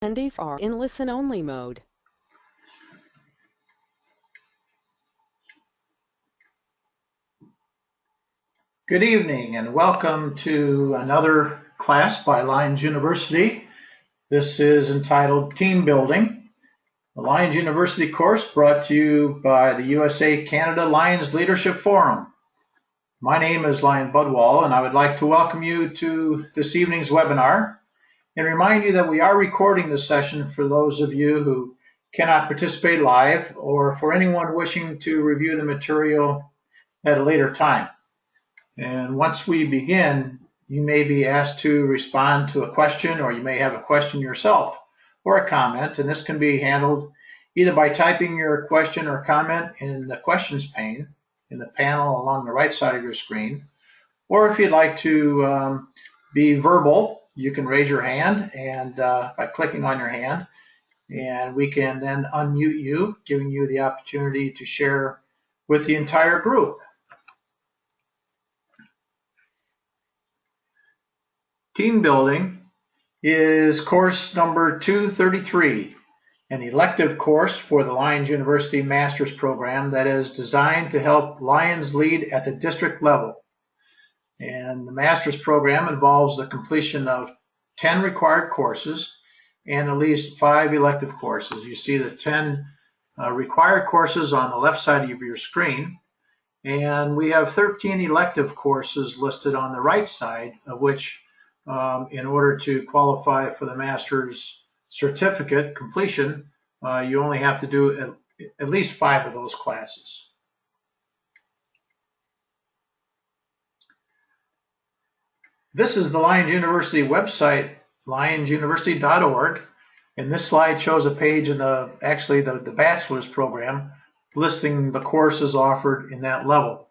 Attendees are in listen-only mode. Good evening and welcome to another class by Lions University. This is entitled Team Building, the Lions University course brought to you by the USA-Canada Lions Leadership Forum. My name is Lion Budwall and I would like to welcome you to this evening's webinar and remind you that we are recording this session for those of you who cannot participate live or for anyone wishing to review the material at a later time. And once we begin, you may be asked to respond to a question, or you may have a question yourself or a comment, and this can be handled either by typing your question or comment in the questions pane in the panel along the right side of your screen, or if you'd like to be verbal, you can raise your hand and by clicking on your hand, and we can then unmute you, giving you the opportunity to share with the entire group. Team Building is course number 233, an elective course for the Lions University Master's Program that is designed to help Lions lead at the district level. And the Master's Program involves the completion of 10 required courses and at least 5 elective courses. You see the 10 required courses on the left side of your screen, and we have 13 elective courses listed on the right side, of which in order to qualify for the master's certificate completion, you only have to do at least 5 of those classes. This is the Lions University website, lionsuniversity.org, and this slide shows a page in the bachelor's program listing the courses offered in that level.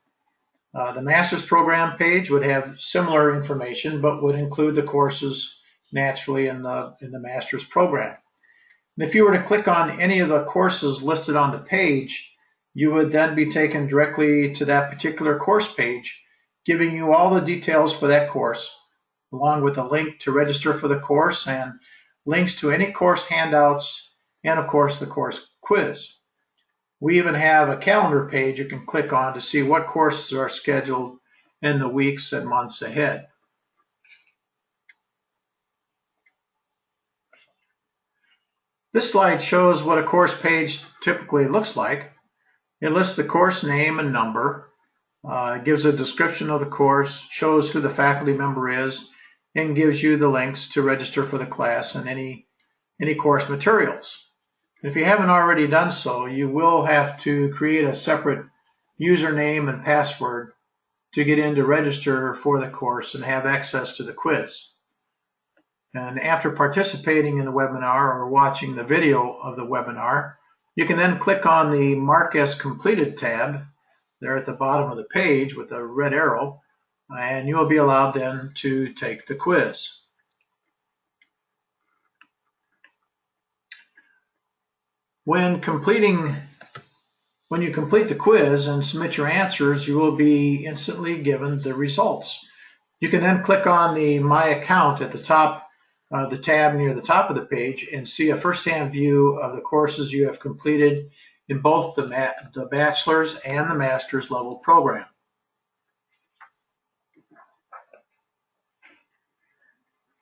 The master's program page would have similar information, but would include the courses naturally in the master's program. And if you were to click on any of the courses listed on the page, you would then be taken directly to that particular course page, giving you all the details for that course, along with a link to register for the course and links to any course handouts and, of course, the course quiz. We even have a calendar page you can click on to see what courses are scheduled in the weeks and months ahead. This slide shows what a course page typically looks like. It lists the course name and number, gives a description of the course, shows who the faculty member is, and gives you the links to register for the class and any course materials. If you haven't already done so, you will have to create a separate username and password to get in to register for the course and have access to the quiz. And after participating in the webinar or watching the video of the webinar, you can then click on the Mark as Completed tab there at the bottom of the page with a red arrow, and you will be allowed then to take the quiz. When you complete the quiz and submit your answers, you will be instantly given the results. You can then click on the My Account at the top, the tab near the top of the page, and see a first-hand view of the courses you have completed in both the bachelor's and the master's level program.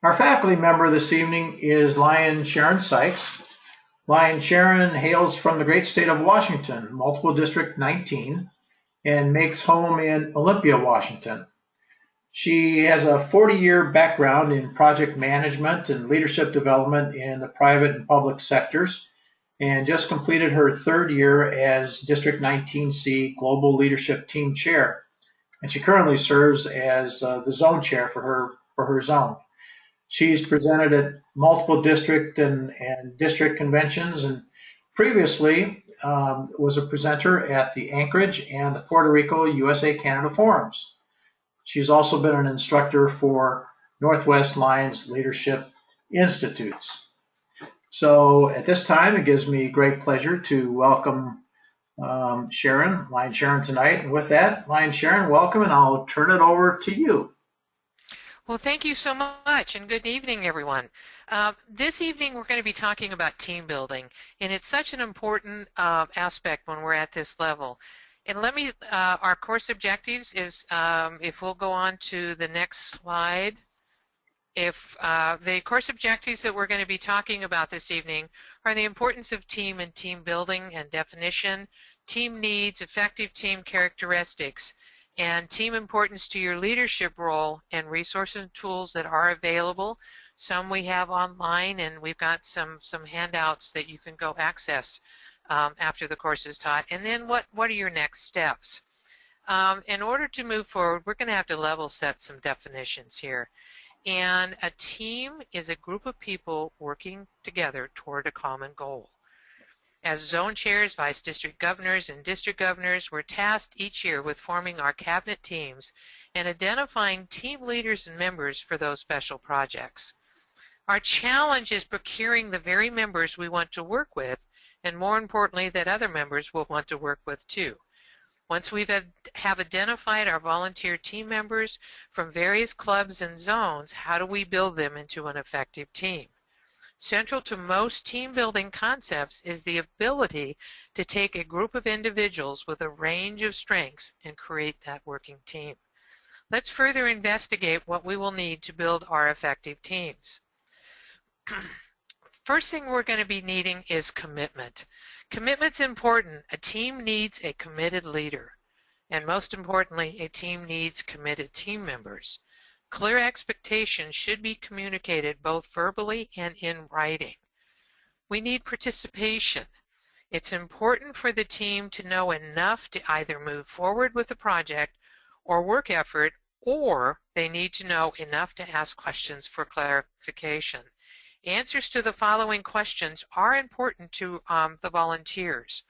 Our faculty member this evening is Lion Sharon Sykes. Lion Sharon hails from the great state of Washington, multiple District 19, and makes home in Olympia, Washington. She has a 40-year background in project management and leadership development in the private and public sectors, and just completed her 3rd year as District 19C Global Leadership Team Chair. And she currently serves as the Zone Chair for her zone. She's presented at multiple district and district conventions, and previously was a presenter at the Anchorage and the Puerto Rico USA-Canada forums. She's also been an instructor for Northwest Lions Leadership Institutes. So at this time, it gives me great pleasure to welcome Lion Sharon tonight. And with that, Lion Sharon, welcome, and I'll turn it over to you. Well, thank you so much, and good evening, everyone. This evening, we're going to be talking about team building, and it's such an important aspect when we're at this level. And our course objectives is, if we'll go on to the next slide, if the course objectives that we're going to be talking about this evening are the importance of team and team building and definition, team needs, effective team characteristics, and team importance to your leadership role and resources and tools that are available. Some we have online, and we've got some handouts that you can go access after the course is taught. And then what are your next steps? In order to move forward, we're going to have to level set some definitions here. And a team is a group of people working together toward a common goal. As zone chairs, vice district governors, and district governors, we're tasked each year with forming our cabinet teams and identifying team leaders and members for those special projects. Our challenge is procuring the very members we want to work with, and more importantly, that other members will want to work with too. Once we have identified our volunteer team members from various clubs and zones, how do we build them into an effective team? Central to most team building concepts is the ability to take a group of individuals with a range of strengths and create that working team. Let's further investigate what we will need to build our effective teams. First thing we're going to be needing is commitment. Commitment's important. A team needs a committed leader. And most importantly, a team needs committed team members. Clear expectations should be communicated both verbally and in writing. We need participation. It's important for the team to know enough to either move forward with the project or work effort, or they need to know enough to ask questions for clarification. Answers to the following questions are important to the volunteers.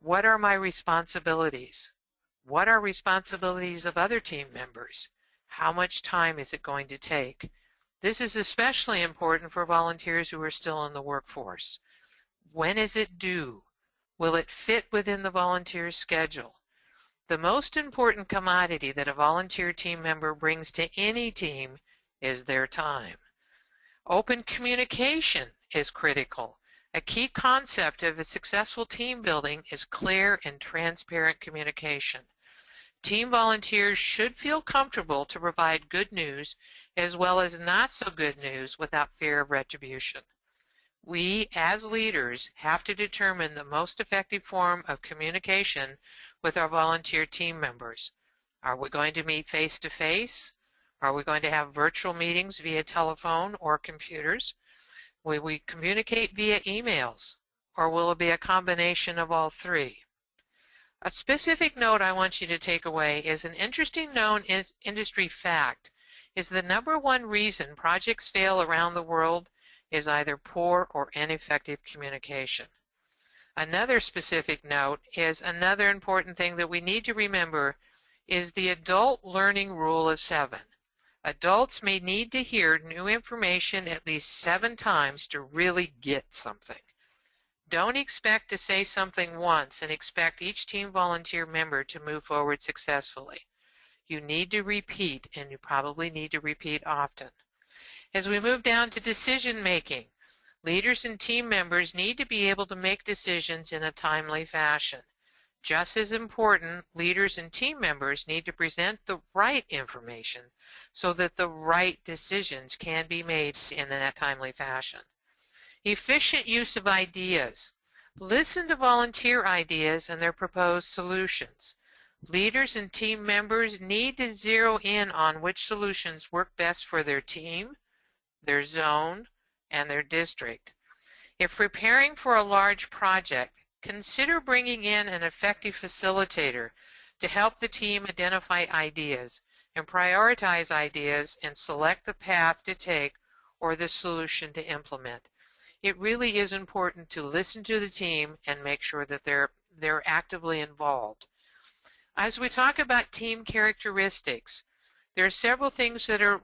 What are my responsibilities? What are responsibilities of other team members? How much time is it going to take? This is especially important for volunteers who are still in the workforce. When is it due? Will it fit within the volunteer's schedule? The most important commodity that a volunteer team member brings to any team is their time. Open communication is critical. A key concept of a successful team building is clear and transparent communication. Team volunteers should feel comfortable to provide good news as well as not so good news without fear of retribution. We, as leaders, have to determine the most effective form of communication with our volunteer team members. Are we going to meet face-to-face? Are we going to have virtual meetings via telephone or computers? Will we communicate via emails? Or will it be a combination of all three? A specific note I want you to take away is an interesting known industry fact is the number one reason projects fail around the world is either poor or ineffective communication. Another specific note is another important thing that we need to remember is the adult learning rule of 7. Adults may need to hear new information at least 7 times to really get something. Don't expect to say something once and expect each team volunteer member to move forward successfully. You need to repeat, and you probably need to repeat often. As we move down to decision making, leaders and team members need to be able to make decisions in a timely fashion. Just as important, leaders and team members need to present the right information so that the right decisions can be made in that timely fashion. Efficient use of ideas. Listen to volunteer ideas and their proposed solutions. Leaders and team members need to zero in on which solutions work best for their team, their zone, and their district. If preparing for a large project, consider bringing in an effective facilitator to help the team identify ideas and prioritize ideas and select the path to take or the solution to implement. It really is important to listen to the team and make sure that they're actively involved. As we talk about team characteristics, there are several things that are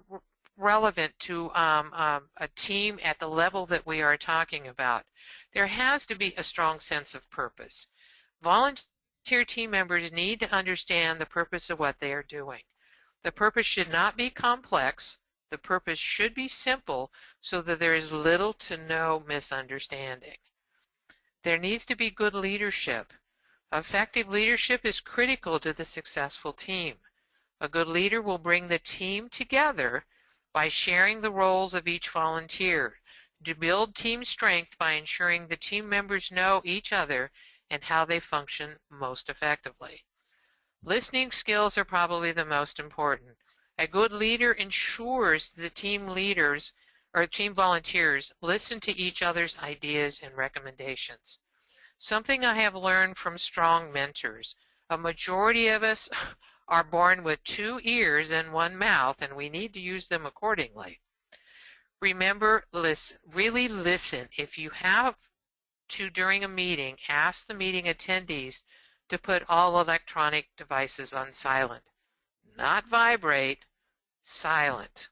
relevant to a team at the level that we are talking about. There has to be a strong sense of purpose. Volunteer team members need to understand the purpose of what they are doing. The purpose should not be complex. The purpose should be simple so that there is little to no misunderstanding. There needs to be good leadership. Effective leadership is critical to the successful team. A good leader will bring the team together by sharing the roles of each volunteer, to build team strength by ensuring the team members know each other and how they function most effectively. Listening skills are probably the most important. A good leader ensures the team leaders or team volunteers listen to each other's ideas and recommendations. Something I have learned from strong mentors. A majority of us are born with 2 ears and 1 mouth, and we need to use them accordingly. Remember, really listen. If you have to, during a meeting, ask the meeting attendees to put all electronic devices on silent. Not vibrate, silent.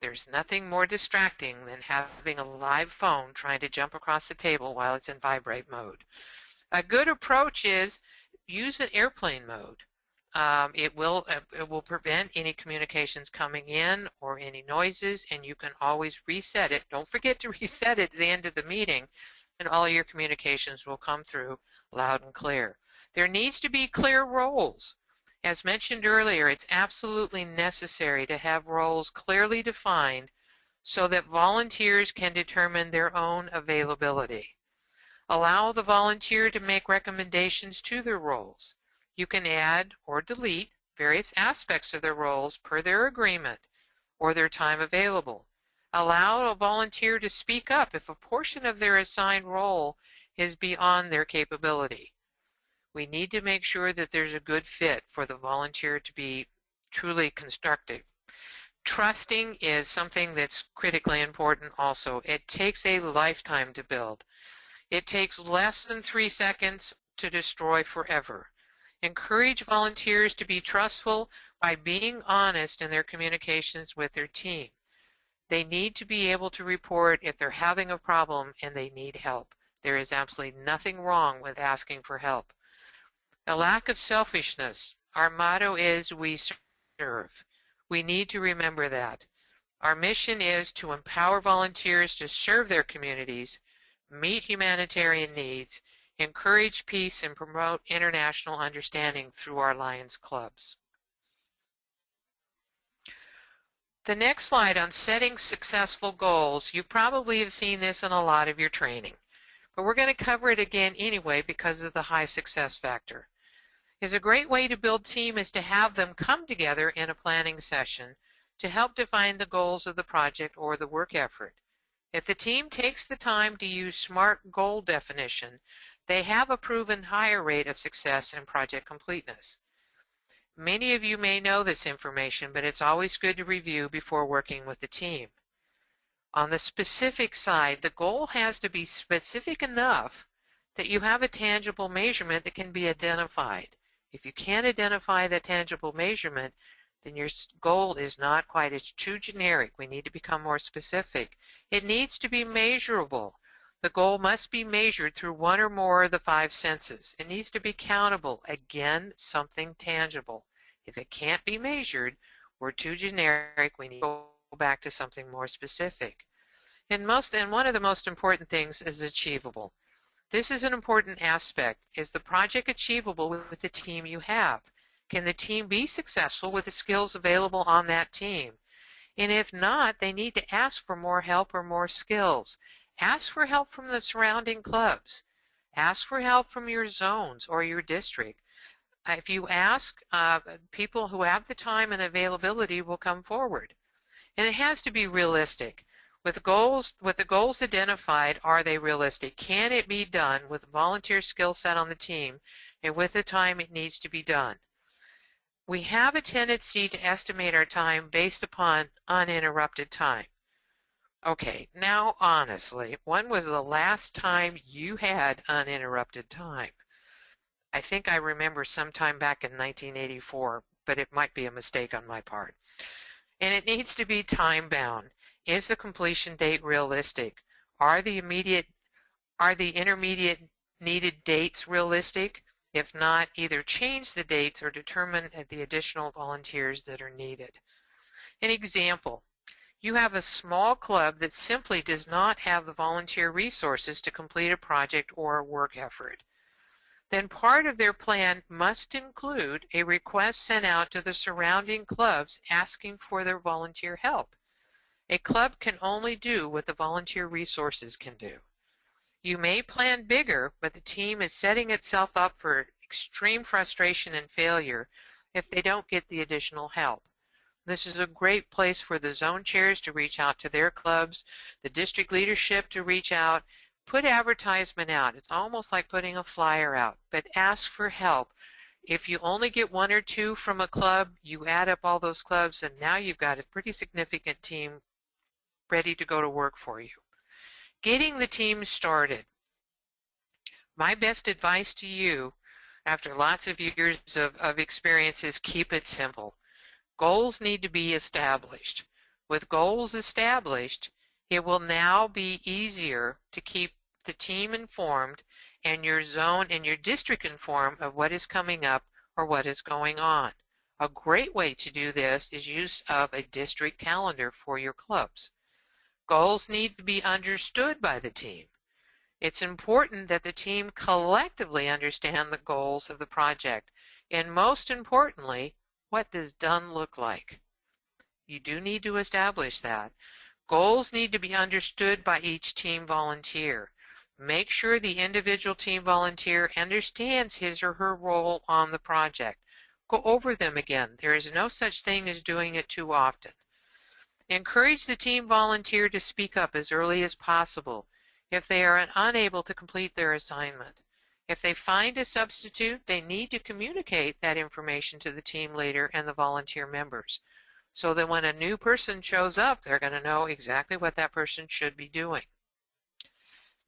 There's nothing more distracting than having a live phone trying to jump across the table while it's in vibrate mode. A good approach is use an airplane mode. It will prevent any communications coming in or any noises, and you can always reset it. Don't forget to reset it at the end of the meeting, and all your communications will come through loud and clear. There needs to be clear roles. As mentioned earlier, it's absolutely necessary to have roles clearly defined so that volunteers can determine their own availability. Allow the volunteer to make recommendations to their roles. You can add or delete various aspects of their roles per their agreement or their time available. Allow a volunteer to speak up if a portion of their assigned role is beyond their capability. We need to make sure that there's a good fit for the volunteer to be truly constructive. Trusting is something that's critically important also. It takes a lifetime to build. It takes less than 3 seconds to destroy forever. Encourage volunteers to be trustful by being honest in their communications with their team. They need to be able to report if they're having a problem and they need help. There is absolutely nothing wrong with asking for help. A lack of selfishness. Our motto is we serve. We need to remember that. Our mission is to empower volunteers to serve their communities, meet humanitarian needs, encourage peace, and promote international understanding through our Lions Clubs. The next slide on setting successful goals, you probably have seen this in a lot of your training, but we're going to cover it again anyway because of the high success factor. Is a great way to build team is to have them come together in a planning session to help define the goals of the project or the work effort. If the team takes the time to use SMART goal definition, they have a proven higher rate of success and project completeness. Many of you may know this information, but it's always good to review before working with the team. On the specific side, the goal has to be specific enough that you have a tangible measurement that can be identified. If you can't identify that tangible measurement, then your goal is not quite, it's too generic. We need to become more specific. It needs to be measurable. The goal must be measured through 1 or more of the 5 senses. It needs to be countable. Again, something tangible. If it can't be measured, we're too generic. We need to go back to something more specific. And one of the most important things is achievable. This is an important aspect. Is the project achievable with the team you have? Can the team be successful with the skills available on that team? And if not, they need to ask for more help or more skills. Ask for help from the surrounding clubs. Ask for help from your zones or your district. If you ask, people who have the time and availability will come forward. And it has to be realistic. With the goals identified, are they realistic? Can it be done with volunteer skill set on the team and with the time it needs to be done? We have a tendency to estimate our time based upon uninterrupted time. Okay, now honestly, when was the last time you had uninterrupted time? I think I remember sometime back in 1984, but it might be a mistake on my part. And it needs to be time-bound. Is the completion date realistic? Are the intermediate needed dates realistic? If not, either change the dates or determine the additional volunteers that are needed. An example, you have a small club that simply does not have the volunteer resources to complete a project or a work effort. Then part of their plan must include a request sent out to the surrounding clubs asking for their volunteer help. A club can only do what the volunteer resources can do. You may plan bigger, but the team is setting itself up for extreme frustration and failure if they don't get the additional help. This is a great place for the zone chairs to reach out to their clubs, the district leadership to reach out, put advertisement out. It's almost like putting a flyer out, but ask for help. If you only get one or two from a club, you add up all those clubs and now you've got a pretty significant team ready to go to work for you. Getting the team started. My best advice to you after lots of years of experience is keep it simple. Goals need to be established. With goals established, it will now be easier to keep the team informed and your zone and your district informed of what is coming up or what is going on. A great way to do this is use of a district calendar for your clubs. Goals need to be understood by the team. It's important that the team collectively understand the goals of the project, and most importantly, what does done look like? You do need to establish that. Goals need to be understood by each team volunteer. Make sure the individual team volunteer understands his or her role on the project. Go over them again. There is no such thing as doing it too often. Encourage the team volunteer to speak up as early as possible if they are unable to complete their assignment. If they find a substitute, they need to communicate that information to the team leader and the volunteer members so that when a new person shows up, they're going to know exactly what that person should be doing.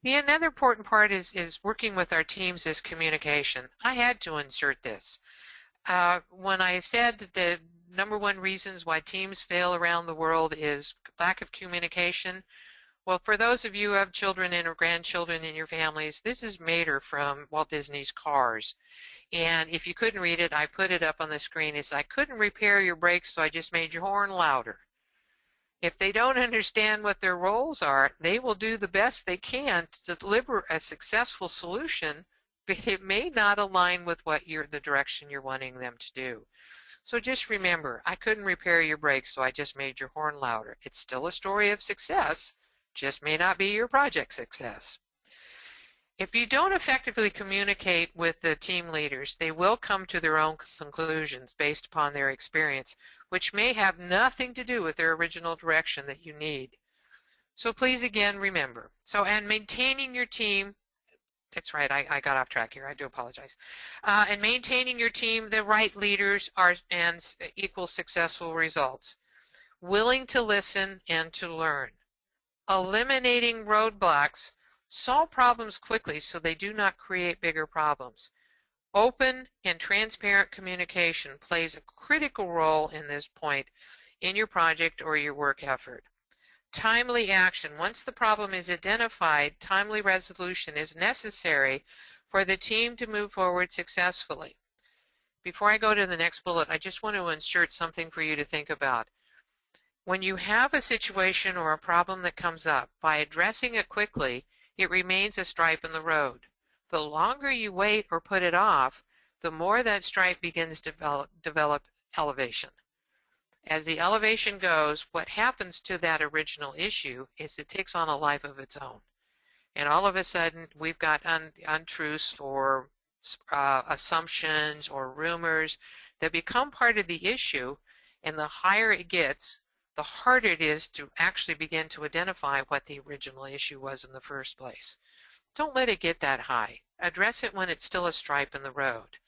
Another important part is working with our teams is communication. I had to insert this. When I said that the number one reasons why teams fail around the world is lack of communication, well, for those of you who have children and or grandchildren in your families, this is Mater from Walt Disney's Cars. And if you couldn't read it, I put it up on the screen. It's, I couldn't repair your brakes, so I just made your horn louder. If they don't understand what their roles are, they will do the best they can to deliver a successful solution, but it may not align with what the direction you're wanting them to do. So just remember, I couldn't repair your brakes, so I just made your horn louder. It's still a story of success, just may not be your project success. If you don't effectively communicate with the team leaders, they will come to their own conclusions based upon their experience, which may have nothing to do with their original direction that you need. So please again remember. And maintaining your team, that's right, I got off track here, I do apologize. And maintaining your team, the right leaders equals successful results. Willing to listen and to learn. Eliminating roadblocks. Solve problems quickly so they do not create bigger problems. Open and transparent communication plays a critical role in this point in your project or your work effort. Timely action. Once the problem is identified, timely resolution is necessary for the team to move forward successfully. Before I go to the next bullet, I just want to insert something for you to think about. When you have a situation or a problem that comes up, by addressing it quickly, it remains a stripe in the road. The longer you wait or put it off, the more that stripe begins to develop elevation. As the elevation goes, what happens to that original issue is it takes on a life of its own. And all of a sudden, we've got untruths or assumptions or rumors that become part of the issue, and the higher it gets, the harder it is to actually begin to identify what the original issue was in the first place. Don't let it get that high. Address it when it's still a stripe in the road.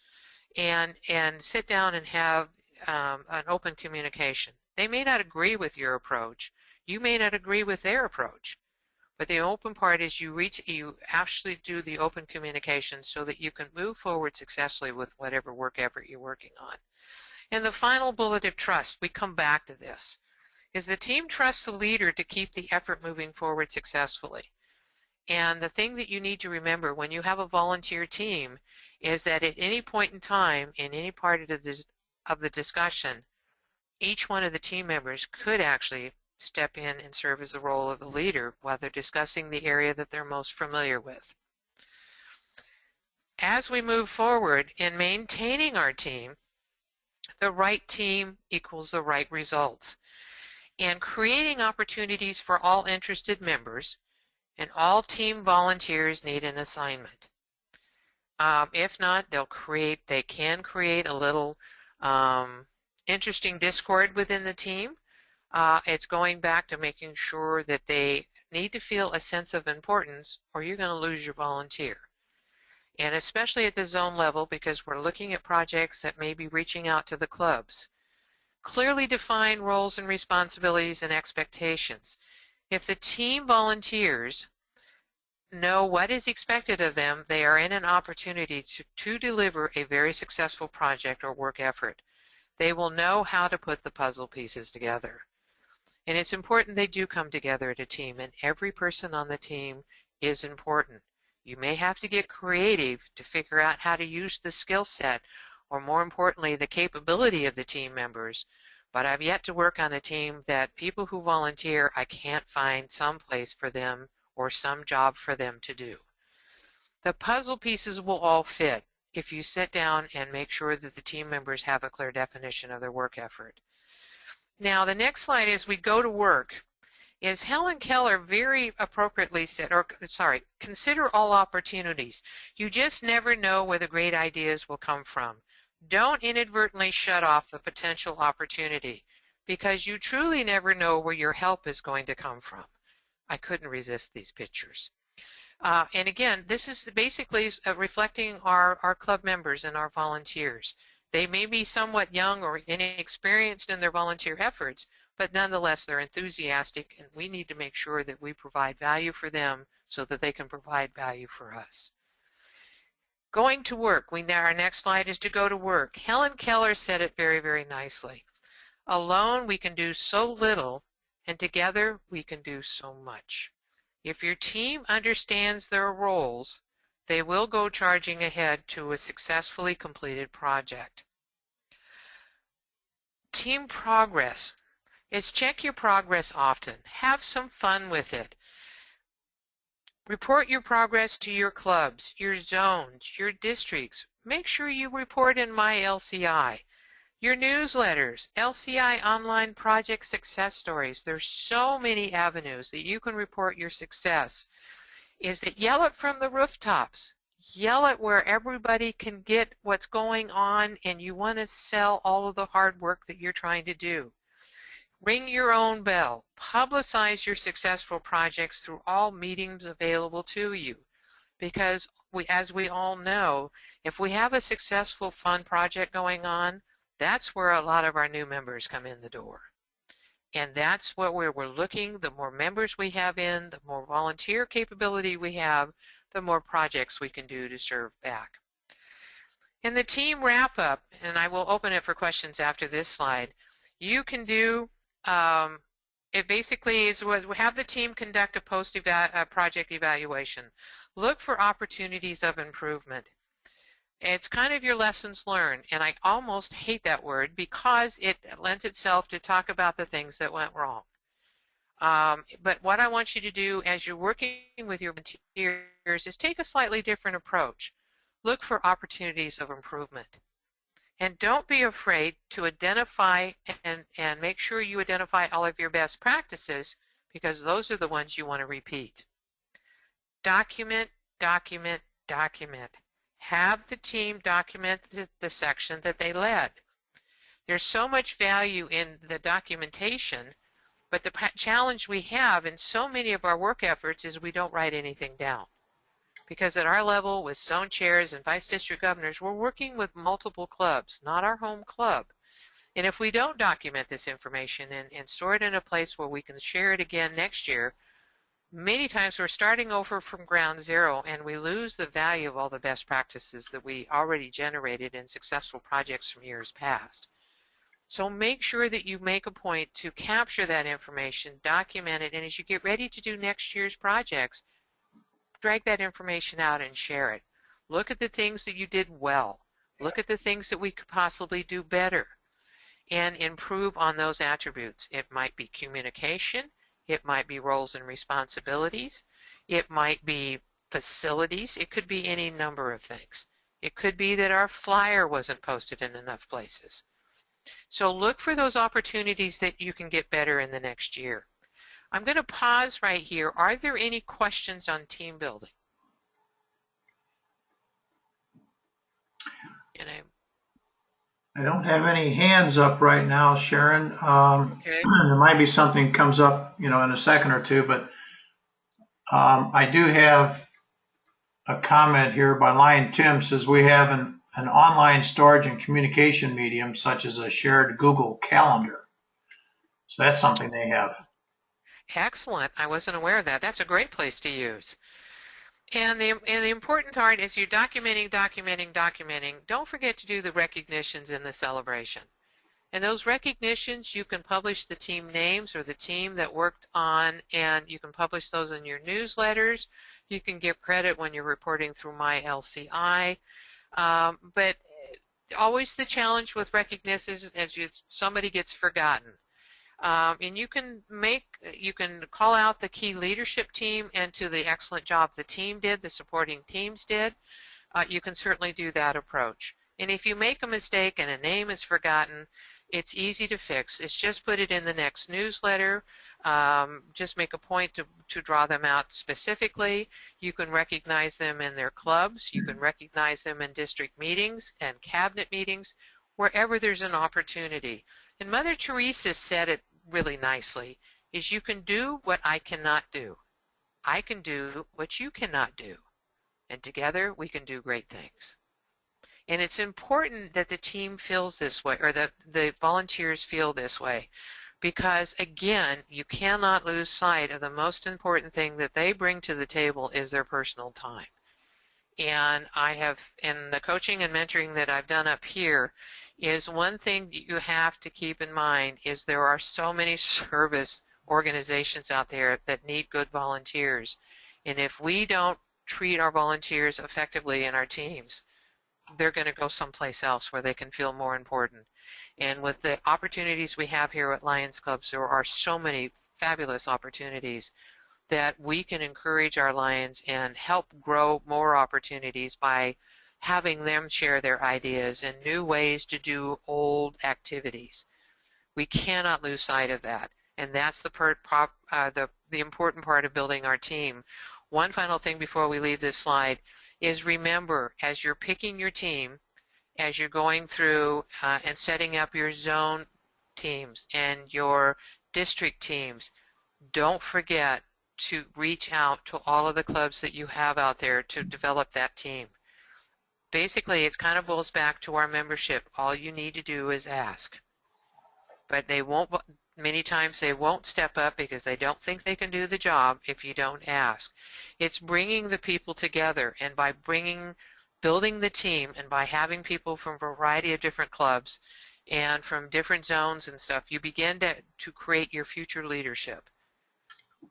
And sit down and have an open communication. They may not agree with your approach. You may not agree with their approach. But the open part is you actually do the open communication so that you can move forward successfully with whatever work effort you're working on. And the final bullet of trust, we come back to this, is the team trusts the leader to keep the effort moving forward successfully. And the thing that you need to remember when you have a volunteer team is that at any point in time, in any part of the discussion, each one of the team members could actually step in and serve as the role of the leader while they're discussing the area that they're most familiar with. As we move forward in maintaining our team, the right team equals the right results. And creating opportunities for all interested members and all team volunteers need an assignment. If not, they can create a little interesting discord within the team. It's going back to making sure that they need to feel a sense of importance, or you're going to lose your volunteer. And especially at the zone level, because we're looking at projects that may be reaching out to the clubs. Clearly define roles and responsibilities and expectations. If the team volunteers know what is expected of them, they are in an opportunity to deliver a very successful project or work effort. They will know how to put the puzzle pieces together. And it's important they do come together as a team, and every person on the team is important. You may have to get creative to figure out how to use the skill set, or more importantly, the capability of the team members. But I've yet to work on a team that people who volunteer, I can't find some place for them or some job for them to do. The puzzle pieces will all fit if you sit down and make sure that the team members have a clear definition of their work effort. Now, the next slide as we go to work is Helen Keller very appropriately said, consider all opportunities. You just never know where the great ideas will come from. Don't inadvertently shut off the potential opportunity, because you truly never know where your help is going to come from. I couldn't resist these pictures. And again, this is basically reflecting our club members and our volunteers. They may be somewhat young or inexperienced in their volunteer efforts, but nonetheless they're enthusiastic, and we need to make sure that we provide value for them so that they can provide value for us. Going to work. Our next slide is to go to work. Helen Keller said it very, very nicely. Alone we can do so little, and together we can do so much. If your team understands their roles, they will go charging ahead to a successfully completed project. Team progress. Is check your progress often. Have some fun with it. Report your progress to your clubs, your zones, your districts. Make sure you report in My LCI. Your newsletters, LCI online project success stories. There's so many avenues that you can report your success. Is that yell it from the rooftops. Yell it where everybody can get what's going on, and you want to sell all of the hard work that you're trying to do. Ring your own bell. Publicize your successful projects through all meetings available to you. Because as we all know, if we have a successful, fun project going on, that's where a lot of our new members come in the door. And that's what we're looking. The more members we have in, the more volunteer capability we have, the more projects we can do to serve back. In the team wrap-up, and I will open it for questions after this slide, you can do it basically is have the team conduct a post-project evaluation. Look for opportunities of improvement. It's kind of your lessons learned, and I almost hate that word because it lends itself to talk about the things that went wrong. But what I want you to do as you're working with your volunteers is take a slightly different approach. Look for opportunities of improvement. And don't be afraid to identify and make sure you identify all of your best practices, because those are the ones you want to repeat. Document, document, document. Have the team document the section that they led. There's so much value in the documentation, but the challenge we have in so many of our work efforts is we don't write anything down. Because at our level, with zone chairs and vice district governors, we're working with multiple clubs, not our home club. And if we don't document this information and store it in a place where we can share it again next year, many times we're starting over from ground zero, and we lose the value of all the best practices that we already generated in successful projects from years past. So make sure that you make a point to capture that information, document it, and as you get ready to do next year's projects, drag that information out and share it. Look at the things that you did well. Look at the things that we could possibly do better and improve on those attributes. It might be communication. It might be roles and responsibilities. It might be facilities. It could be any number of things. It could be that our flyer wasn't posted in enough places. So look for those opportunities that you can get better in the next year. I'm going to pause right here. Are there any questions on team building? And I don't have any hands up right now, Sharon. okay. There might be something comes up, in a second or two, but I do have a comment here by Lion Tim. Says we have an online storage and communication medium such as a shared Google Calendar. So that's something they have. Excellent. I wasn't aware of that. That's a great place to use. And the important part is you're documenting. Don't forget to do the recognitions in the celebration. And those recognitions, you can publish the team names or the team that worked on, and you can publish those in your newsletters. You can give credit when you're reporting through My LCI. But always the challenge with recognitions is somebody gets forgotten. And you can call out the key leadership team and to the excellent job the team did, the supporting teams did. You can certainly do that approach. And if you make a mistake and a name is forgotten, it's easy to fix. It's just put it in the next newsletter. Just make a point to draw them out specifically. You can recognize them in their clubs. You can recognize them in district meetings and cabinet meetings, wherever there's an opportunity. And Mother Teresa said it really nicely, is you can do what I cannot do. I can do what you cannot do. And together we can do great things. And it's important that the team feels this way, or that the volunteers feel this way, because again, you cannot lose sight of the most important thing that they bring to the table is their personal time. And I have, in the coaching and mentoring that I've done up here, is one thing that you have to keep in mind is there are so many service organizations out there that need good volunteers. And if we don't treat our volunteers effectively in our teams, they're going to go someplace else where they can feel more important. And with the opportunities we have here at Lions Clubs, there are so many fabulous opportunities that we can encourage our Lions and help grow more opportunities by having them share their ideas and new ways to do old activities. We cannot lose sight of that, and that's the important part of building our team. One final thing before we leave this slide is remember, as you're picking your team, as you're going through and setting up your zone teams and your district teams, don't forget to reach out to all of the clubs that you have out there to develop that team. Basically, it kind of boils back to our membership. All you need to do is ask. But they won't, many times they won't step up because they don't think they can do the job if you don't ask. It's bringing the people together, and by building the team and by having people from a variety of different clubs and from different zones and stuff, you begin to create your future leadership.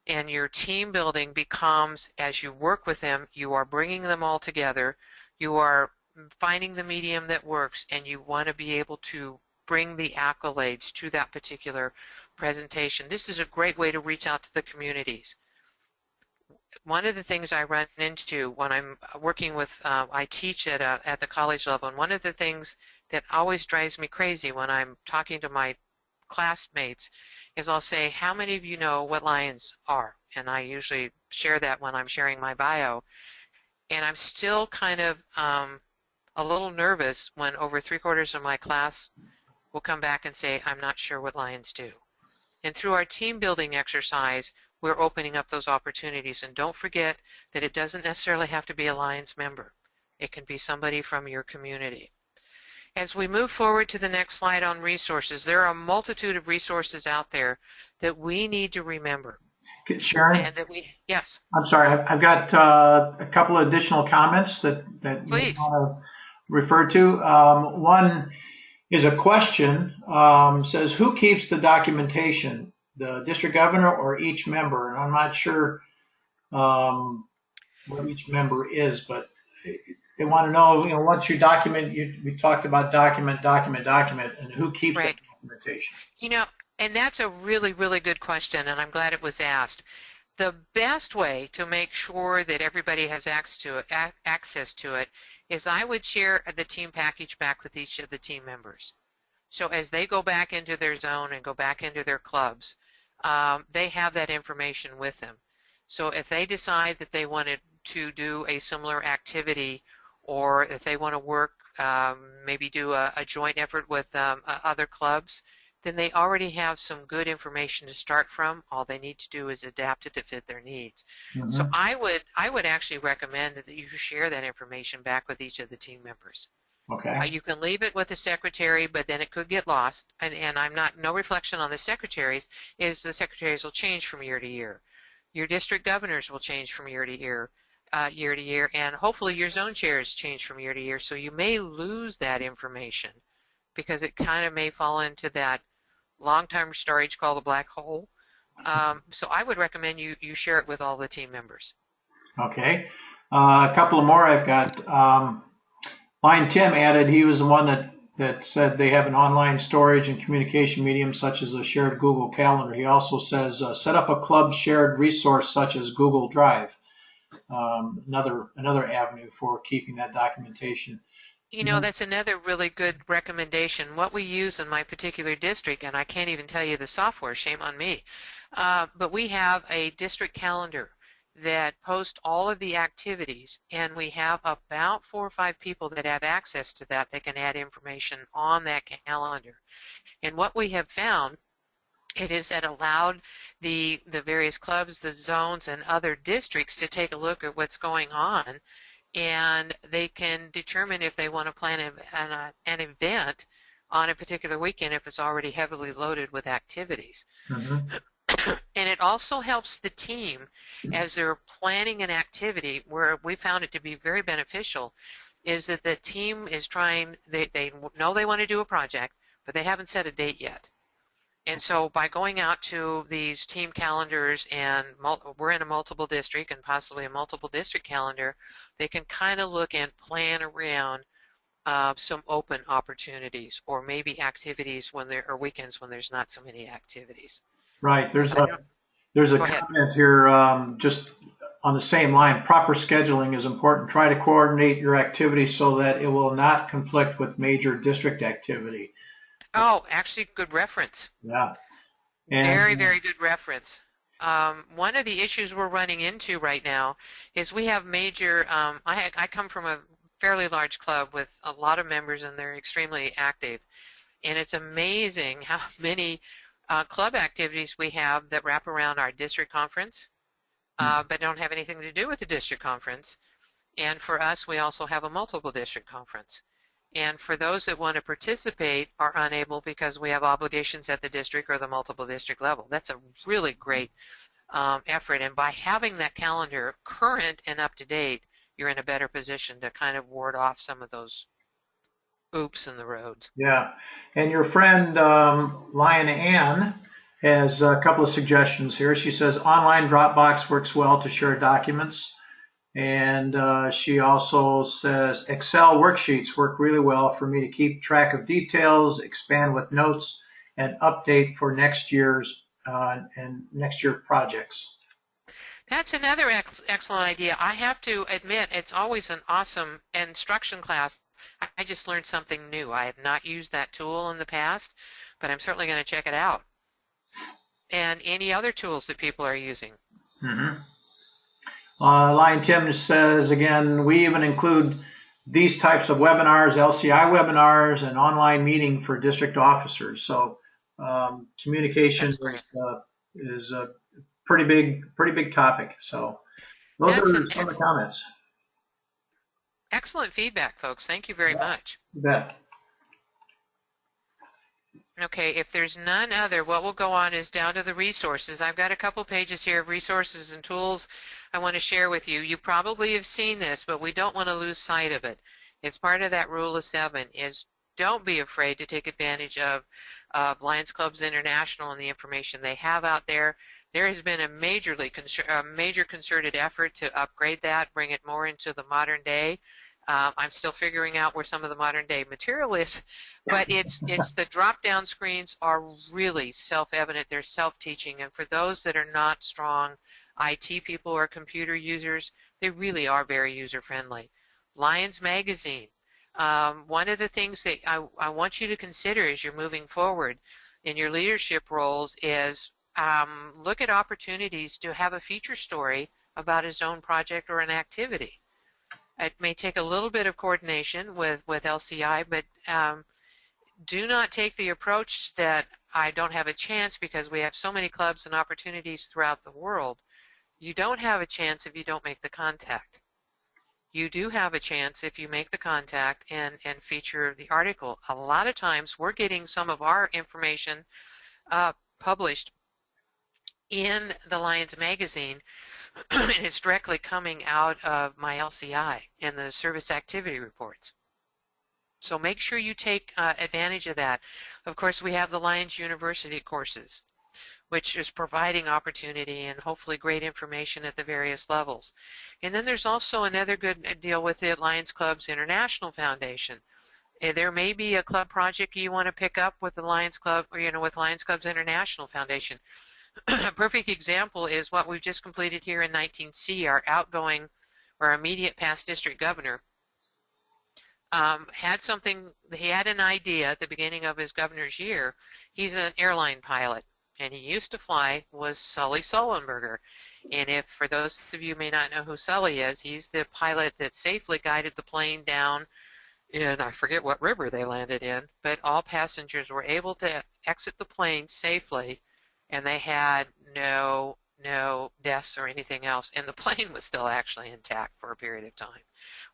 And your team building becomes, as you work with them, you are bringing them all together, you are finding the medium that works, and you want to be able to bring the accolades to that particular presentation. This is a great way to reach out to the communities. One of the things I run into when I'm working with, I teach at the college level, and one of the things that always drives me crazy when I'm talking to my classmates is I'll say, how many of you know what Lions are? And I usually share that when I'm sharing my bio. And I'm still kind of a little nervous when over 3/4 of my class will come back and say, I'm not sure what Lions do. And through our team building exercise, we're opening up those opportunities. And don't forget that it doesn't necessarily have to be a Lions member. It can be somebody from your community. As we move forward to the next slide on resources, there are a multitude of resources out there that we need to remember. Sharon? And that yes. I'm sorry, I've got a couple of additional comments that Please. you want to refer to. One is a question, says, who keeps the documentation, the district governor or each member? And I'm not sure what each member is, but they want to know, once you document, we talked about document, and who keeps that Right. documentation. You know, and that's a really, really good question, and I'm glad it was asked. The best way to make sure that everybody has access to it is I would share the team package back with each of the team members. So as they go back into their zone and go back into their clubs, they have that information with them. So if they decide that they wanted to do a similar activity, or if they want to work, maybe do a joint effort with other clubs, then they already have some good information to start from. All they need to do is adapt it to fit their needs. So Mm-hmm. I would actually recommend that you share that information back with each of the team members. Okay. You can leave it with the secretary, but then it could get lost. And I'm not, no reflection on the secretaries, is the secretaries will change from year to year. Your district governors will change from year to year, and hopefully your zone chairs change from year to year. So you may lose that information because it kind of may fall into that long-term storage called a black hole. So I would recommend you share it with all the team members. Okay. A couple of more I've got. Lion Tim added he was the one that said they have an online storage and communication medium such as a shared Google Calendar. He also says set up a club shared resource such as Google Drive. Another avenue for keeping that documentation. You know, that's another really good recommendation. What we use in my particular district, and I can't even tell you the software, shame on me, but we have a district calendar that posts all of the activities, and we have about 4 or 5 people that have access to that. They can add information on that calendar. And what we have found, it is that allowed the various clubs, the zones, and other districts to take a look at what's going on, and they can determine if they want to plan an event on a particular weekend if it's already heavily loaded with activities. Mm-hmm. And it also helps the team as they're planning an activity, where we found it to be very beneficial, is that the team is trying, they know they want to do a project, but they haven't set a date yet. And so by going out to these team calendars, and we're in a multiple district and possibly a multiple district calendar, they can kind of look and plan around some open opportunities, or maybe activities when there are weekends when there's not so many activities. Right. Because I don't, There's a go ahead. comment here just on the same line. Proper scheduling is important. Try to coordinate your activity so that it will not conflict with major district activity. Oh, actually, good reference. Yeah. And Very, very good reference. One of the issues we're running into right now is we have major, I come from a fairly large club with a lot of members, and they're extremely active. And it's amazing how many club activities we have that wrap around our district conference, but don't have anything to do with the district conference. And for us, we also have a multiple district conference. And for those that want to participate are unable because we have obligations at the district or the multiple district level. That's a really great effort. And by having that calendar current and up to date, you're in a better position to kind of ward off some of those oops in the roads. yeah. And your friend Lion Ann has a couple of suggestions here. She says online Dropbox works well to share documents. And she also says Excel worksheets work really well for me to keep track of details, expand with notes, and update for next year's projects. That's another excellent idea. I have to admit, it's always an awesome instruction class. I just learned something new. I have not used that tool in the past, but I'm certainly going to check it out. And any other tools that people are using. Mm-hmm. Lion Tim says, again, we even include these types of webinars, LCI webinars, and online meeting for district officers. So communication is a pretty big topic. So those are some of the comments. Excellent feedback, folks. Thank you very much. You bet. Okay, if there's none other, what we'll go on is down to the resources. I've got a couple pages here of resources and tools I want to share with you. You probably have seen this, but we don't want to lose sight of it. It's part of that rule of 7, is don't be afraid to take advantage of Lions Clubs International and the information they have out there. There has been a major concerted effort to upgrade that, bring it more into the modern day. I'm still figuring out where some of the modern day material is, but it's the drop-down screens are really self-evident. They're self-teaching, and for those that are not strong IT people or computer users, they really are very user-friendly. Lions Magazine. One of the things that I want you to consider as you're moving forward in your leadership roles is look at opportunities to have a feature story about a zone project or an activity. It may take a little bit of coordination with LCI, but do not take the approach that I don't have a chance because we have so many clubs and opportunities throughout the world. You don't have a chance if you don't make the contact. You do have a chance if you make the contact and feature the article. A lot of times we're getting some of our information published in the Lions Magazine, and it's directly coming out of my LCI and the service activity reports. So make sure you take advantage of that. Of course, we have the Lions University courses, which is providing opportunity and hopefully great information at the various levels. And then there's also another good deal with the Lions Clubs International Foundation. There may be a club project you want to pick up with the Lions Club, or with Lions Clubs International Foundation. A perfect example is what we've just completed here in 19C. Our outgoing or immediate past district governor he had an idea at the beginning of his governor's year. He's an airline pilot, and he used to fly was Sully Sullenberger. And for those of you who may not know who Sully is, he's the pilot that safely guided the plane down in, I forget what river they landed in, but all passengers were able to exit the plane safely, and they had no deaths or anything else, and the plane was still actually intact for a period of time.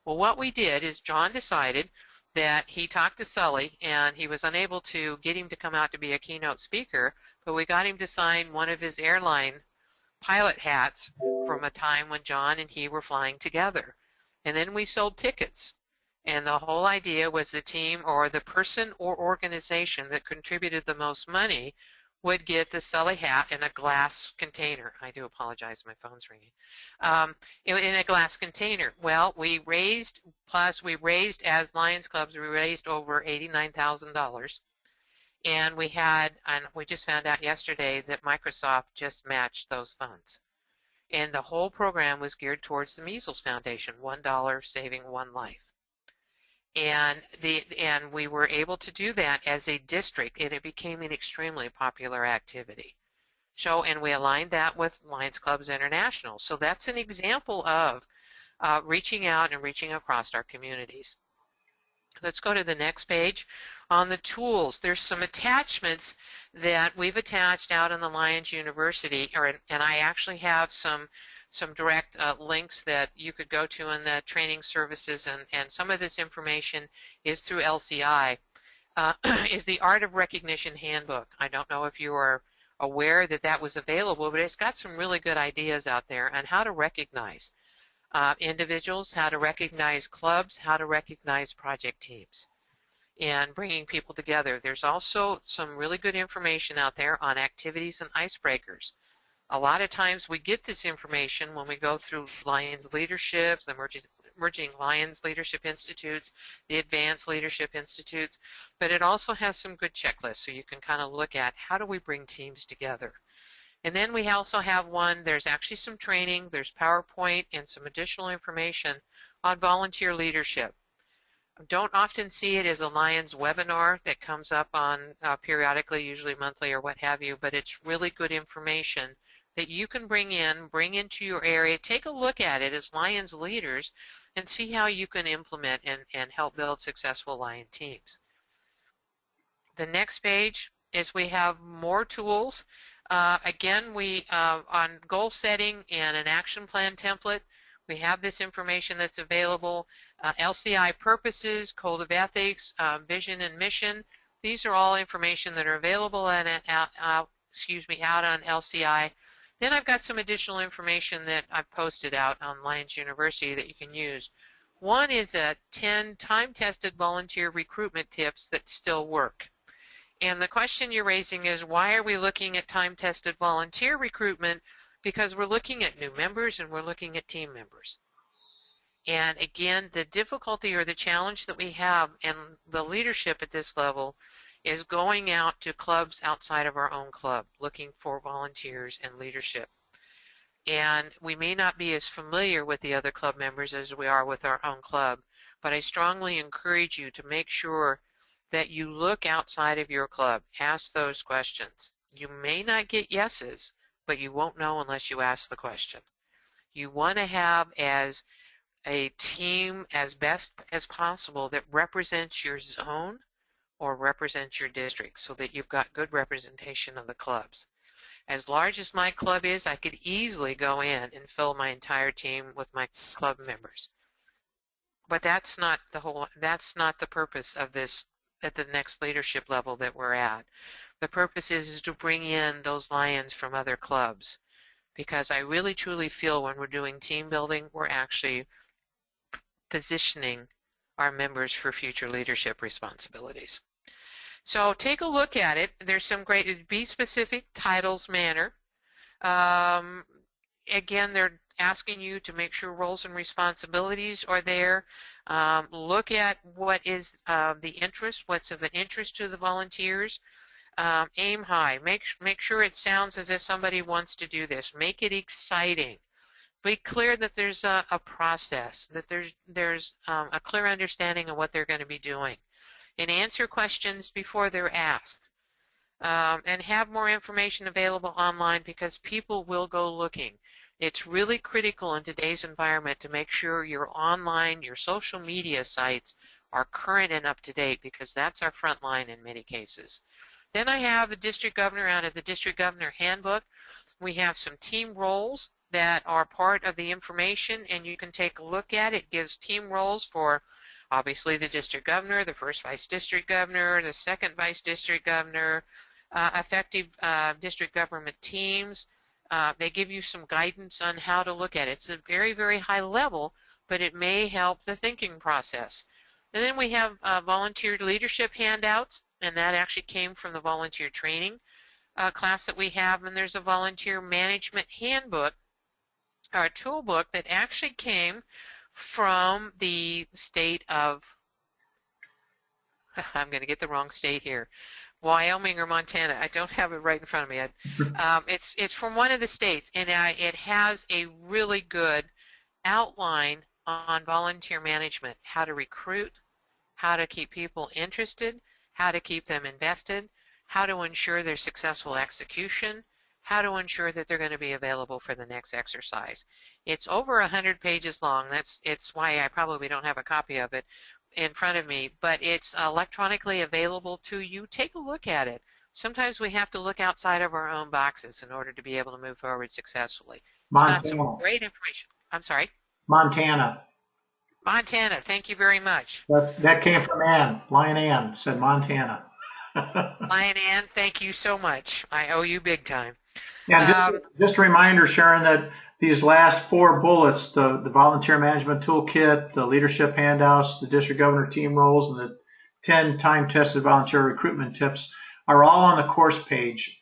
Well, what we did is John decided that he talked to Sully, and he was unable to get him to come out to be a keynote speaker, but we got him to sign one of his airline pilot hats from a time when John and he were flying together. And then we sold tickets. And the whole idea was the team or the person or organization that contributed the most money would get the Sully hat in a glass container. I do apologize, my phone's ringing. In a glass container. Well, we raised as Lions Clubs, we raised over $89,000. And we just found out yesterday that Microsoft just matched those funds. And the whole program was geared towards the Measles Foundation, $1 saving one life. And we were able to do that as a district, and it became an extremely popular activity. And we aligned that with Lions Clubs International. So that's an example of reaching out and reaching across our communities. Let's go to the next page. On the tools, there's some attachments that we've attached out in the Lions University, and I actually have some direct links that you could go to in the training services, and some of this information is through LCI, is the Art of Recognition Handbook. I don't know if you are aware that was available, but it's got some really good ideas out there on how to recognize individuals, how to recognize clubs, how to recognize project teams, and bringing people together. There's also some really good information out there on activities and icebreakers. A lot of times we get this information when we go through Lions Leaderships, the Emerging Lions Leadership Institutes, the Advanced Leadership Institutes, but it also has some good checklists so you can kind of look at how do we bring teams together. And then we also have there's actually some training, there's PowerPoint and some additional information on volunteer leadership. Don't often see it as a Lions webinar that comes up on periodically, usually monthly or what have you, but it's really good information that you can bring into your area. Take a look at it as Lions leaders and see how you can implement and help build successful Lion teams. The next page is we have more tools. Again, on goal setting and an action plan template, we have this information that's available. LCI purposes, code of ethics, vision and mission. These are all information that are available out on LCI. Then I've got some additional information that I've posted out on Lions University that you can use. One is 10 time-tested volunteer recruitment tips that still work. And the question you're raising is, why are we looking at time-tested volunteer recruitment? Because we're looking at new members and we're looking at team members. And again, the difficulty or the challenge that we have in the leadership at this level is going out to clubs outside of our own club, looking for volunteers and leadership. And we may not be as familiar with the other club members as we are with our own club, but I strongly encourage you to make sure that you look outside of your club. Ask those questions. You may not get yeses, but you won't know unless you ask the question. You want to have as a team as best as possible that represents your zone or represents your district so that you've got good representation of the clubs. As large as my club is, I could easily go in and fill my entire team with my club members. But that's not the purpose of this at the next leadership level that we're at. The purpose is to bring in those lions from other clubs, because I really truly feel when we're doing team building, we're actually positioning our members for future leadership responsibilities. So take a look at it. There's some great, be specific, titles, manner. Again, they're asking you to make sure roles and responsibilities are there. Look at what is the interest, what's of an interest to the volunteers. Aim high. Make sure it sounds as if somebody wants to do this. Make it exciting. Be clear that there's a process, that there's a clear understanding of what they're going to be doing. And answer questions before they're asked. And have more information available online, because people will go looking. It's really critical in today's environment to make sure your online, your social media sites are current and up to date, because that's our front line in many cases. Then I have a district governor out of the district governor handbook. We have some team roles that are part of the information, and you can take a look at it. It gives team roles for obviously the district governor, the first vice district governor, the second vice district governor, effective district government teams. They give you some guidance on how to look at it. It's a very, very high level, but it may help the thinking process. And then we have volunteer leadership handouts, and that actually came from the volunteer training class that we have. And there's a volunteer management handbook, or a toolbook, that actually came from the state of, I'm going to get the wrong state here, Wyoming or Montana. I don't have it right in front of me. It's from one of the states, and it has a really good outline on volunteer management, how to recruit, how to keep people interested, how to keep them invested, how to ensure their successful execution, how to ensure that they're going to be available for the next exercise. It's over 100 pages long. It's why I probably don't have a copy of it in front of me, but it's electronically available to you. Take a look at it. Sometimes we have to look outside of our own boxes in order to be able to move forward successfully. It's got some great information. I'm sorry? Montana. Montana, thank you very much. That came from Ann. Lion Ann said Montana. Lion Ann, thank you so much. I owe you big time. And just a reminder, Sharon, that these last 4 bullets, the volunteer management toolkit, the leadership handouts, the district governor team roles, and the 10 time-tested volunteer recruitment tips are all on the course page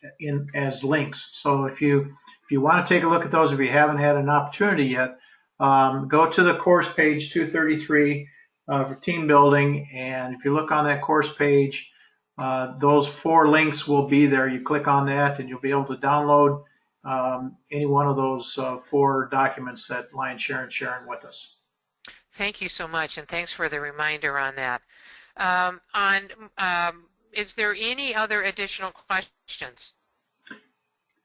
as links. So if you want to take a look at those, if you haven't had an opportunity yet, go to the course page 233 for team building, and if you look on that course page, those 4 links will be there. You click on that and you'll be able to download any one of those 4 documents that Lion Sharon's sharing with us. Thank you so much, and thanks for the reminder on that. Is there any other additional questions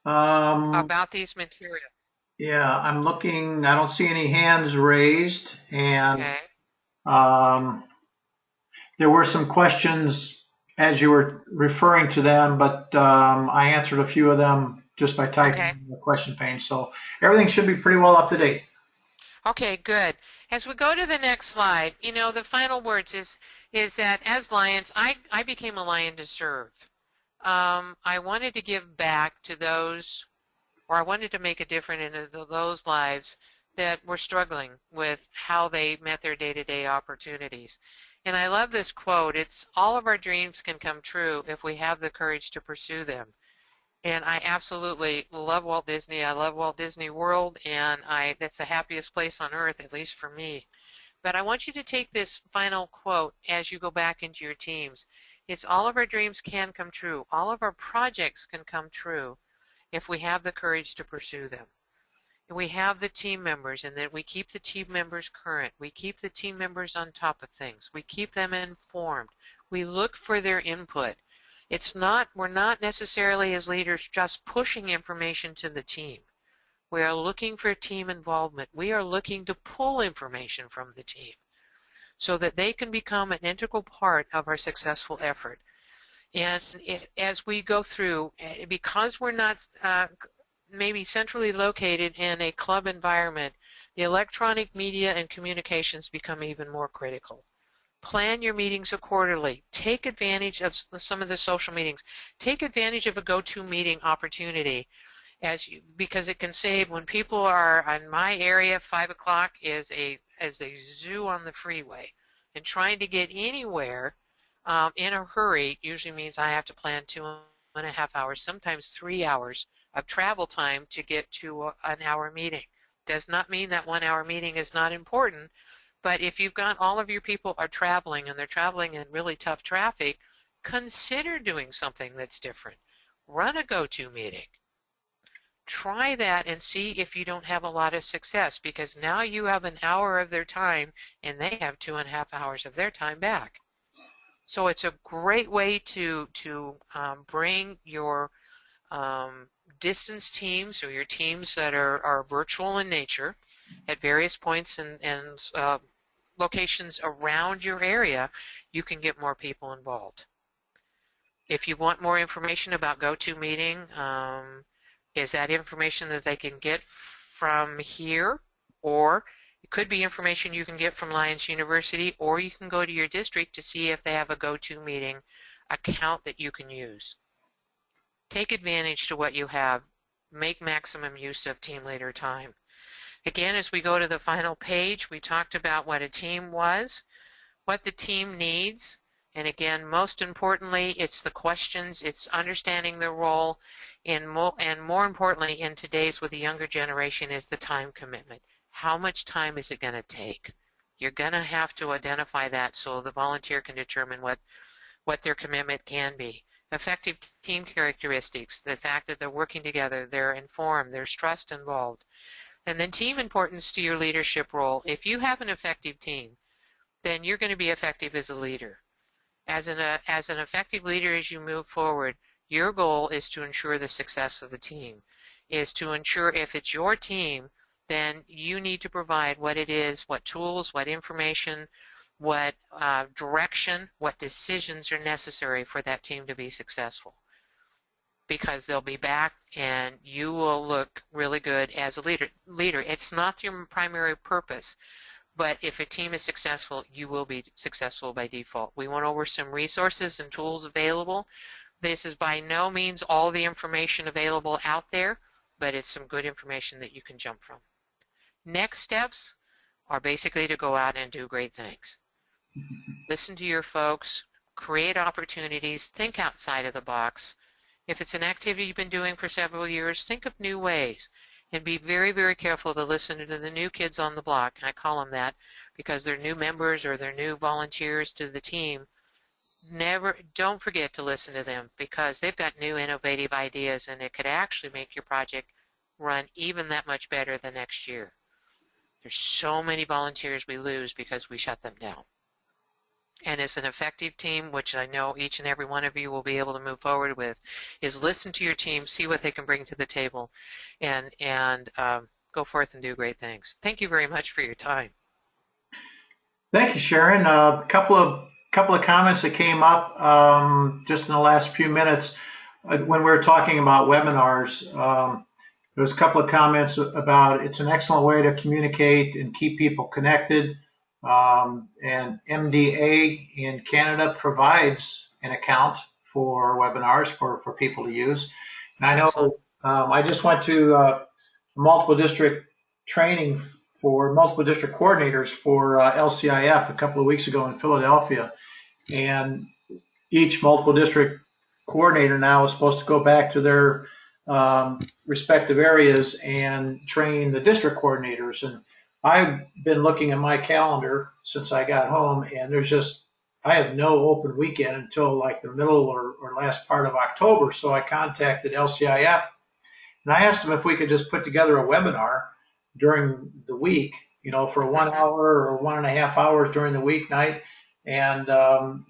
about these materials? Yeah, I'm looking. I don't see any hands raised, and Okay. There were some questions as you were referring to them, but I answered a few of them just by typing in the question pane. So everything should be pretty well up to date. Okay, good. As we go to the next slide, the final words is that as Lions, I became a Lion to serve. I wanted to give back to those, or I wanted to make a difference in those lives that were struggling with how they met their day-to-day opportunities. And I love this quote. It's all of our dreams can come true if we have the courage to pursue them. And I absolutely love Walt Disney. I love Walt Disney World, and that's the happiest place on earth, at least for me. But I want you to take this final quote as you go back into your teams. It's all of our dreams can come true. All of our projects can come true if we have the courage to pursue them. And we have the team members, and that we keep the team members current. We keep the team members on top of things. We keep them informed. We look for their input. We're not necessarily as leaders just pushing information to the team. We are looking for team involvement. We are looking to pull information from the team so that they can become an integral part of our successful effort. And as we go through, because we're not maybe centrally located in a club environment, the electronic media and communications become even more critical. Plan your meetings accordingly. Take advantage of some of the social meetings. Take advantage of a go-to meeting opportunity because it can save when people are in my area. 5 o'clock is a zoo on the freeway, and trying to get anywhere in a hurry usually means I have to plan 2.5 hours, sometimes 3 hours of travel time to get to an hour meeting. Does not mean that 1 hour meeting is not important, but if you've got all of your people are traveling and they're traveling in really tough traffic, consider doing something that's different. Run a go-to meeting. Try that and see if you don't have a lot of success, because now you have an hour of their time and they have 2.5 hours of their time back. So it's a great way to bring your distance teams or your teams that are virtual in nature at various points and locations around your area. You can get more people involved. If you want more information about GoToMeeting, is that information that they can get from here, or it could be information you can get from Lions University, or you can go to your district to see if they have a GoToMeeting account that you can use. Take advantage to what you have. Make maximum use of team leader time. Again, as we go to the final page, we talked about what a team was, what the team needs, and again, most importantly, it's the questions, it's understanding their role, and more importantly, in today's with the younger generation, is the time commitment. How much time is it going to take? You're going to have to identify that so the volunteer can determine what their commitment can be. Effective team characteristics, the fact that they're working together, they're informed, there's trust involved. And then team importance to your leadership role. If you have an effective team, then you're going to be effective as a leader. As an effective leader, as you move forward, your goal is to ensure the success of the team, is to ensure if it's your team, then you need to provide what it is, what tools, what information, what direction, what decisions are necessary for that team to be successful. Because they'll be back and you will look really good as a leader. It's not your primary purpose, but if a team is successful, you will be successful by default. We went over some resources and tools available. This is by no means all the information available out there, but it's some good information that you can jump from. Next steps are basically to go out and do great things. Listen to your folks, create opportunities, think outside of the box. If it's an activity you've been doing for several years, think of new ways, and be very, very careful to listen to the new kids on the block. And I call them that because they're new members or they're new volunteers to the team. Don't forget to listen to them, because they've got new innovative ideas, and it could actually make your project run even that much better the next year. There's so many volunteers we lose because we shut them down. And as an effective team, which I know each and every one of you will be able to move forward with, is listen to your team, see what they can bring to the table, and go forth and do great things. Thank you very much for your time. Thank you, Sharon. A couple of comments that came up just in the last few minutes when we were talking about webinars. There was a couple of comments about it's an excellent way to communicate and keep people connected. And MDA in Canada provides an account for webinars for people to use. And I know I just went to multiple district training for multiple district coordinators for LCIF a couple of weeks ago in Philadelphia. And each multiple district coordinator now is supposed to go back to their respective areas and train the district coordinators. And I've been looking at my calendar since I got home, and I have no open weekend until like the middle or last part of October. So I contacted LCIF and I asked them if we could just put together a webinar during the week, for 1 hour or 1.5 hours during the weeknight. And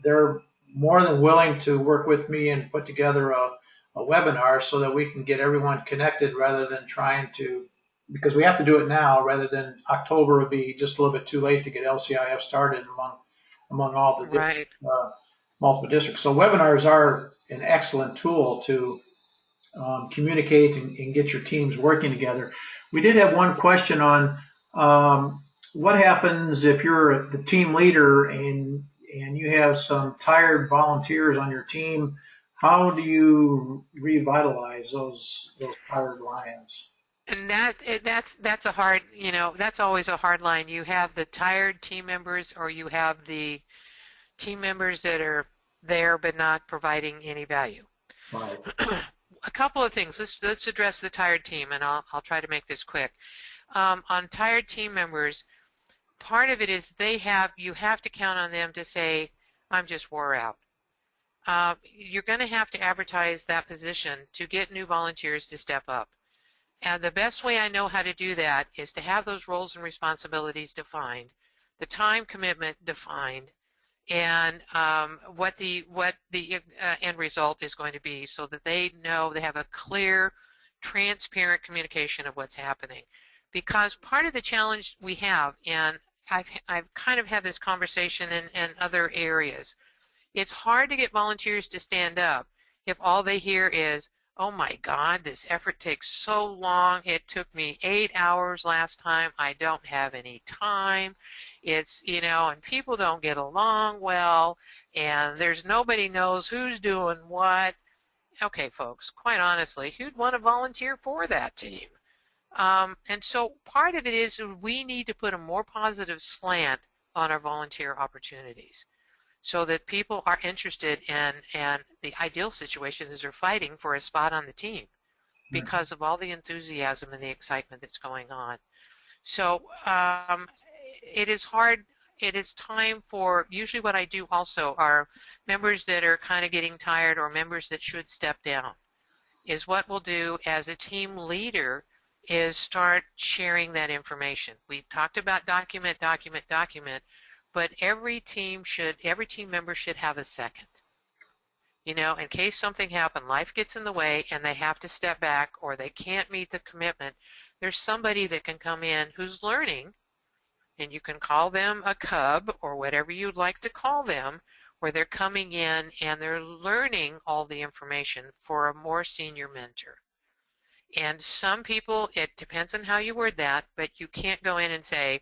they're more than willing to work with me and put together a webinar so that we can get everyone connected rather than because we have to do it now rather than October would be just a little bit too late to get LCIF started among all the Right. multiple districts. So webinars are an excellent tool to communicate and get your teams working together. We did have one question on what happens if you're the team leader and you have some tired volunteers on your team. How do you revitalize those tired lions? And that's a hard, that's always a hard line. You have the tired team members, or you have the team members that are there but not providing any value. Right. A couple of things. Let's address the tired team, and I'll try to make this quick. On tired team members, part of it is you have to count on them to say, I'm just wore out. You're going to have to advertise that position to get new volunteers to step up. And the best way I know how to do that is to have those roles and responsibilities defined, the time commitment defined, and what the end result is going to be, so that they know they have a clear, transparent communication of what's happening. Because part of the challenge we have, and I've kind of had this conversation in other areas, it's hard to get volunteers to stand up if all they hear is, oh my God, this effort takes so long. It took me 8 hours last time. I don't have any time. It's, and people don't get along well, and nobody knows who's doing what. Okay, folks, quite honestly, who'd want to volunteer for that team? And so part of it is we need to put a more positive slant on our volunteer opportunities, so that people are interested and the ideal situation is they're fighting for a spot on the team because of all the enthusiasm and the excitement that's going on. So it is hard. It is time for, usually what I do also are members that are kind of getting tired or members that should step down, is what we'll do as a team leader is start sharing that information. We've talked about document, but every team member should have a second. In case something happened, life gets in the way and they have to step back or they can't meet the commitment, there's somebody that can come in who's learning, and you can call them a cub or whatever you'd like to call them, where they're coming in and they're learning all the information for a more senior mentor. And some people, it depends on how you word that, but you can't go in and say,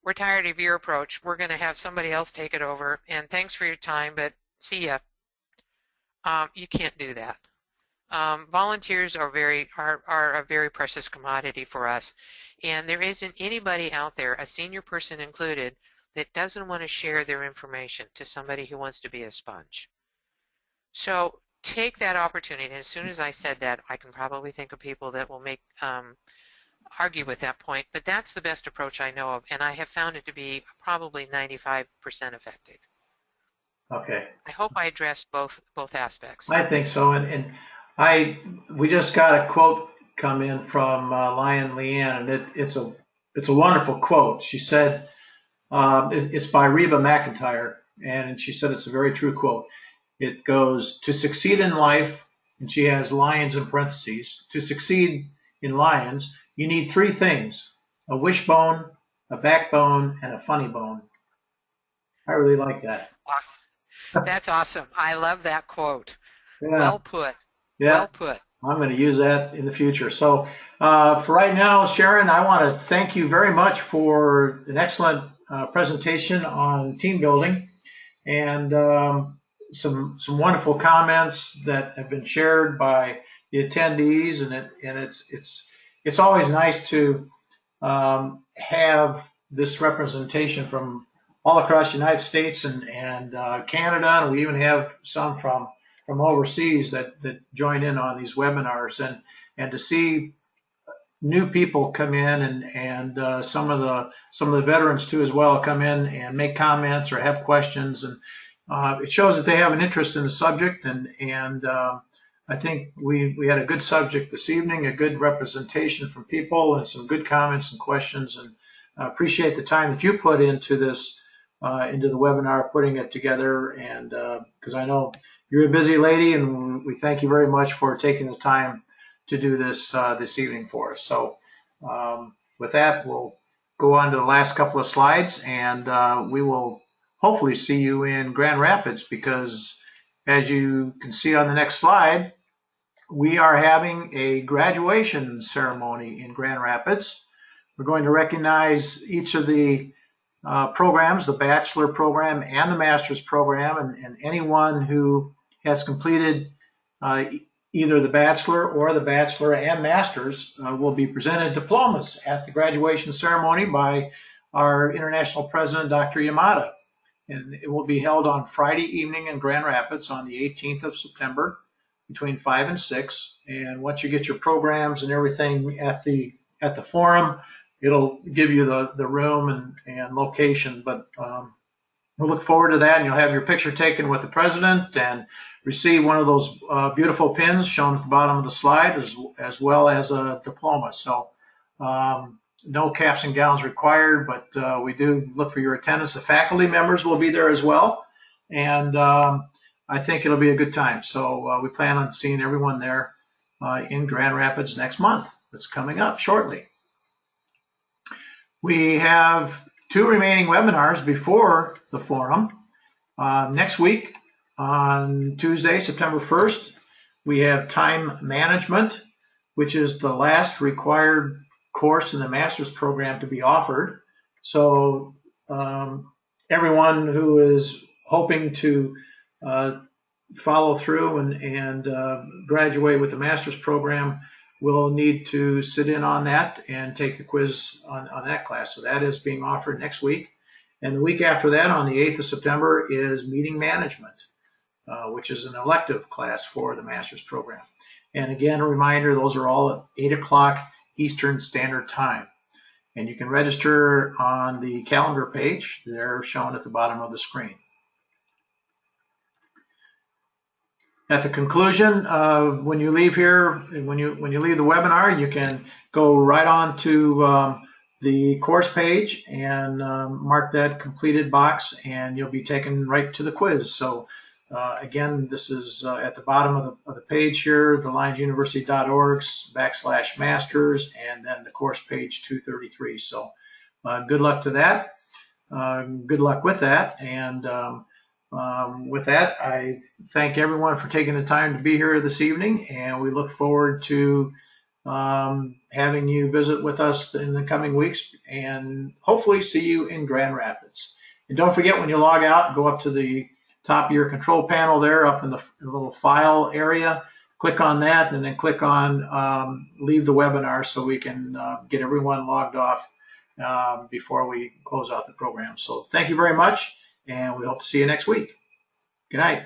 we're tired of your approach. We're going to have somebody else take it over. And thanks for your time, but see ya. You can't do that. Volunteers are a very precious commodity for us. And there isn't anybody out there, a senior person included, that doesn't want to share their information to somebody who wants to be a sponge. So take that opportunity. And as soon as I said that, I can probably think of people that will argue with that point, but that's the best approach I know of, and I have found it to be probably 95% effective. Okay. I hope I addressed both aspects. I think so, and we just got a quote come in from Lion Leanne, and it's a wonderful quote. She said it's by Reba McEntire, and she said it's a very true quote. It goes, to succeed in life, and she has lions in parentheses, to succeed in lions, you need 3 things: a wishbone, a backbone, and a funny bone. I really like that. That's awesome. I love that quote. Yeah. Well put. Yeah. Well put. I'm going to use that in the future. So for right now, Sharon, I want to thank you very much for an excellent presentation on team building and some wonderful comments that have been shared by the attendees. And it's always nice to have this representation from all across the United States and Canada, and we even have some from overseas that join in on these webinars, and to see new people come in and some of the veterans too as well come in and make comments or have questions, and it shows that they have an interest in the subject, and I think we had a good subject this evening, a good representation from people, and some good comments and questions, and I appreciate the time that you put into this, into the webinar, putting it together, and because I know you're a busy lady, and we thank you very much for taking the time to do this this evening for us. So with that, we'll go on to the last couple of slides, and we will hopefully see you in Grand Rapids, because as you can see on the next slide, we are having a graduation ceremony in Grand Rapids. We're going to recognize each of the programs, the bachelor program and the master's program, and anyone who has completed either the bachelor or the bachelor and master's will be presented diplomas at the graduation ceremony by our international president, Dr. Yamada. And it will be held on Friday evening in Grand Rapids on the 18th of September between 5 and 6. And once you get your programs and everything at the forum, it'll give you the room and location. But we'll look forward to that, and you'll have your picture taken with the president and receive one of those beautiful pins shown at the bottom of the slide, as well as a diploma. So no caps and gowns required, but we do look for your attendance. The faculty members will be there as well, and I think it'll be a good time. So we plan on seeing everyone there in Grand Rapids next month. That's coming up shortly. We have 2 remaining webinars before the forum. Next week, on Tuesday, September 1st, we have time management, which is the last required course in the master's program to be offered. So everyone who is hoping to follow through and graduate with the master's program will need to sit in on that and take the quiz on that class. So that is being offered next week. And the week after that, on the 8th of September, is meeting management, which is an elective class for the master's program. And again, a reminder, those are all at 8 o'clock Eastern Standard Time. And you can register on the calendar page. They're shown at the bottom of the screen. At the conclusion of when you leave here, when you leave the webinar, you can go right on to the course page and mark that completed box, and you'll be taken right to the quiz. So again, this is at the bottom of the page here, thelionsuniversity.org/masters, and then the course page 233. So good luck to that. Good luck with that. And with that, I thank everyone for taking the time to be here this evening, and we look forward to having you visit with us in the coming weeks, and hopefully see you in Grand Rapids. And don't forget, when you log out, go up to the top of your control panel there, up in the little file area, click on that, and then click on leave the webinar, so we can get everyone logged off before we close out the program. So thank you very much, and we hope to see you next week. Good night.